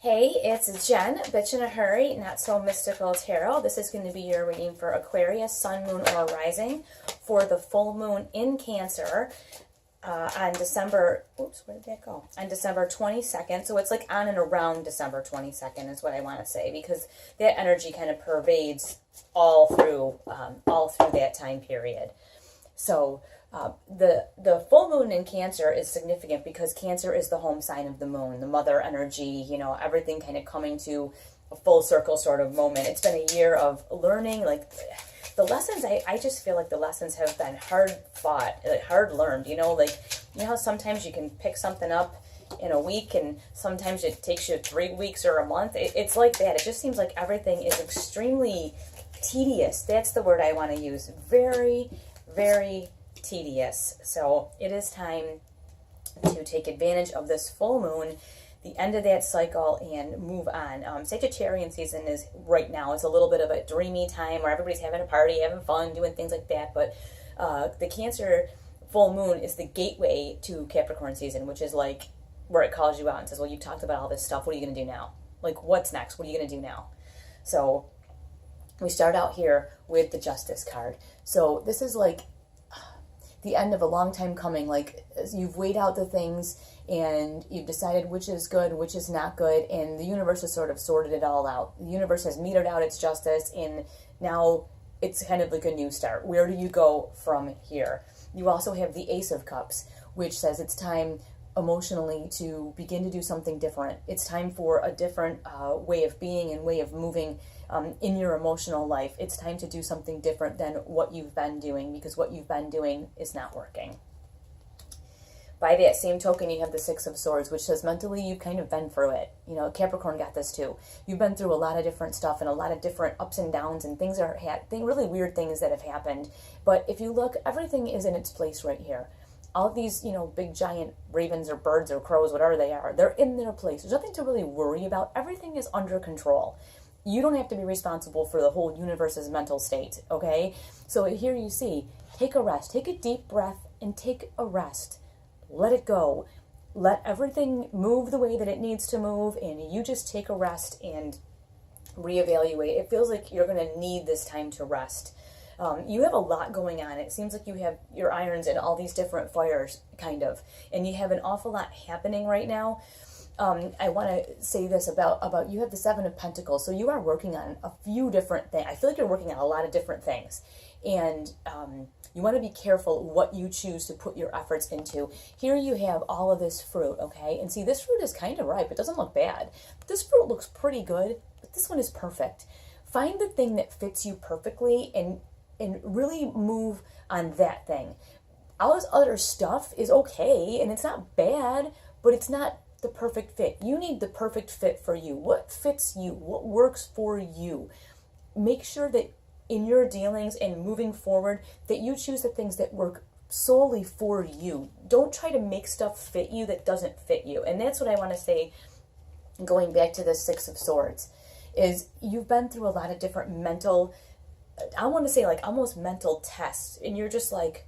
Hey, it's Jen, Bitch in a Hurry, Not So Mystical Tarot. This is going to be your reading for Aquarius, Sun, Moon, or Rising for the full moon in Cancer on December, oops, where did that go? On December 22nd. So it's like on and around December 22nd is what I want to say, because that energy kind of pervades all through that time period. So the full moon in Cancer is significant because Cancer is the home sign of the moon, the mother energy, everything kind of coming to a full circle sort of moment. It's been a year of learning, like the lessons, I just feel like the lessons have been hard fought, like hard learned, how sometimes you can pick something up in a week and sometimes it takes you 3 weeks or a month. It's like that. It just seems like everything is extremely tedious. That's the word I want to use. Very, very tedious. So it is time to take advantage of this full moon, the end of that cycle, and move on. Sagittarian season is right now. It's a little bit of a dreamy time where everybody's having a party, having fun, doing things like that. But the Cancer full moon is the gateway to Capricorn season, which is like where it calls you out and says, well, you've talked about all this stuff. What are you going to do now? Like, what's next? What are you going to do now? So we start out here with the Justice card. So this is like the end of a long time coming. Like, you've weighed out the things and you've decided which is good, which is not good, and the universe has sort of sorted it all out. The universe has meted out its justice, and now it's kind of like a new start. Where do you go from here? You also have the Ace of Cups, which says it's time emotionally to begin to do something different. It's time for a different way of being and way of moving in your emotional life. It's time to do something different than what you've been doing, because what you've been doing is not working. By that same token, you have the Six of Swords, which says mentally you've kind of been through it. Capricorn got this too. You've been through a lot of different stuff and a lot of different ups and downs, and things are really weird things that have happened. But if you look, everything is in its place right here. All of these, big giant ravens or birds or crows, whatever they are, they're in their place. There's nothing to really worry about. Everything is under control. You don't have to be responsible for the whole universe's mental state, okay? So here you see, take a rest. Take a deep breath and take a rest. Let it go. Let everything move the way that it needs to move, and you just take a rest and reevaluate. It feels like you're going to need this time to rest. You have a lot going on. It seems like you have your irons in all these different fires, kind of, and you have an awful lot happening right now. I want to say this about you have the Seven of Pentacles, so you are working on a few different things. I feel like you're working on a lot of different things, and you want to be careful what you choose to put your efforts into. Here you have all of this fruit, okay? And see, this fruit is kind of ripe. It doesn't look bad. This fruit looks pretty good, but this one is perfect. Find the thing that fits you perfectly and really move on that thing. All this other stuff is okay, and it's not bad, but it's not the perfect fit. You need the perfect fit for you. What fits you? What works for you? Make sure that in your dealings and moving forward, that you choose the things that work solely for you. Don't try to make stuff fit you that doesn't fit you. And that's what I want to say, going back to the Six of Swords, is you've been through a lot of different mental, I want to say like almost mental tests, and you're just like,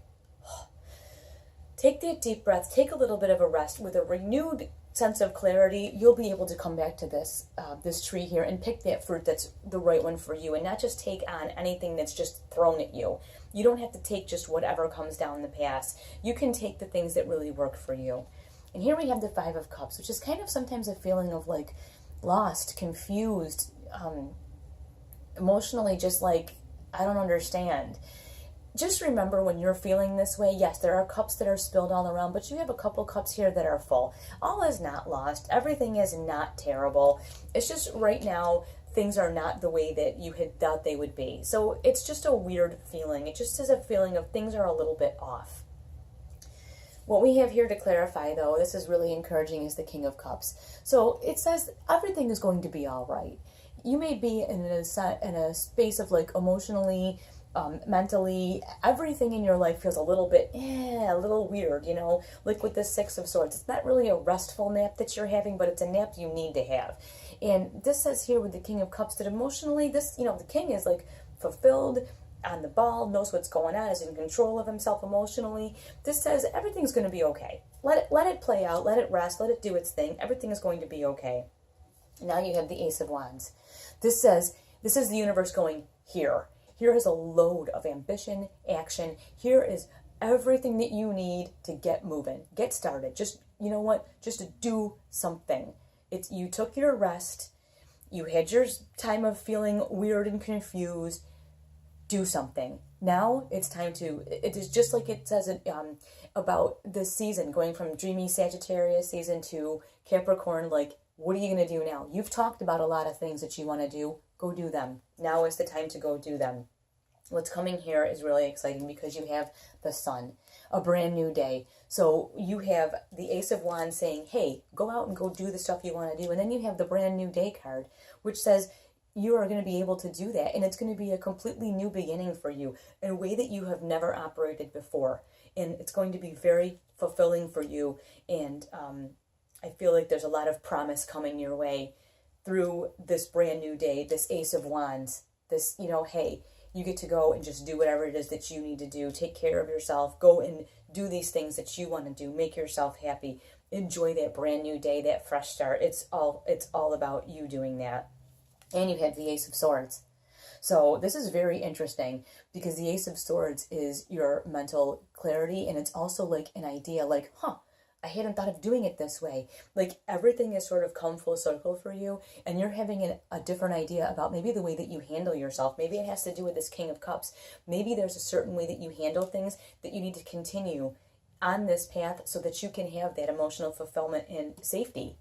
take that deep breath, take a little bit of a rest. With a renewed sense of clarity, you'll be able to come back to this tree here and pick that fruit that's the right one for you, and not just take on anything that's just thrown at you. You don't have to take just whatever comes down the path. You can take the things that really work for you. And here we have the Five of Cups, which is kind of sometimes a feeling of like lost, confused, emotionally just like, I don't understand. Just remember, when you're feeling this way, yes, there are cups that are spilled all around, but you have a couple cups here that are full. All is not lost. Everything is not terrible. It's just right now, things are not the way that you had thought they would be. So it's just a weird feeling. It just is a feeling of things are a little bit off. What we have here to clarify, though, this is really encouraging, is the King of Cups. So it says everything is going to be all right. You may be in a space of like emotionally, mentally, everything in your life feels a little bit, a little weird, like with the Six of Swords. It's not really a restful nap that you're having, but it's a nap you need to have. And this says here with the King of Cups that emotionally, the king is like fulfilled, on the ball, knows what's going on, is in control of himself emotionally. This says everything's going to be okay. Let it play out, let it rest, let it do its thing. Everything is going to be okay. Now you have the Ace of Wands. This says, this is the universe going here. Here is a load of ambition, action. Here is everything that you need to get moving, get started. Just, you know what? Just to do something. It's, you took your rest. You had your time of feeling weird and confused. Do something. Now it's time to, it is just like it says about this season, going from dreamy Sagittarius season to Capricorn, like, what are you going to do now? You've talked about a lot of things that you want to do. Go do them. Now is the time to go do them. What's coming here is really exciting because you have the Sun, a brand new day. So you have the Ace of Wands saying, hey, go out and go do the stuff you want to do. And then you have the brand new day card, which says you are going to be able to do that. And it's going to be a completely new beginning for you in a way that you have never operated before. And it's going to be very fulfilling for you. And I feel like there's a lot of promise coming your way through this brand new day, this Ace of Wands, this, you know, hey, you get to go and just do whatever it is that you need to do. Take care of yourself. Go and do these things that you want to do. Make yourself happy. Enjoy that brand new day, that fresh start. It's all about you doing that. And you have the Ace of Swords. So this is very interesting because the Ace of Swords is your mental clarity, and it's also like an idea like, I hadn't thought of doing it this way. Like everything has sort of come full circle for you, and you're having a different idea about maybe the way that you handle yourself. Maybe it has to do with this King of Cups. Maybe there's a certain way that you handle things that you need to continue on this path so that you can have that emotional fulfillment and safety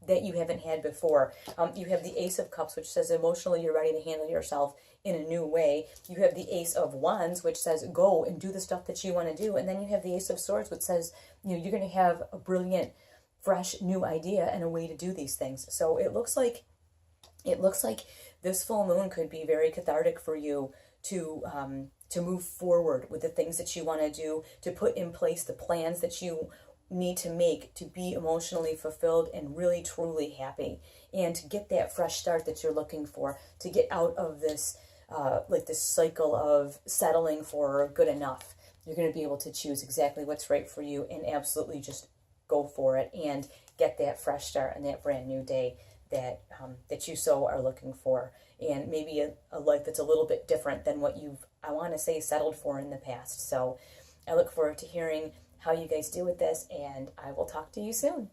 that you haven't had before. You have the Ace of Cups, which says emotionally you're ready to handle yourself in a new way. You have the Ace of Wands, which says go and do the stuff that you want to do. And then you have the Ace of Swords, which says, you know, you're going to have a brilliant, fresh, new idea and a way to do these things. So it looks like this full moon could be very cathartic for you to move forward with the things that you want to do, to put in place the plans that you need to make to be emotionally fulfilled and really truly happy, and to get that fresh start that you're looking for, to get out of this like this cycle of settling for good enough. You're going to be able to choose exactly what's right for you and absolutely just go for it and get that fresh start and that brand new day that that you so are looking for, and maybe a life that's a little bit different than what you've, I want to say, settled for in the past. So I look forward to hearing how you guys do with this, and I will talk to you soon.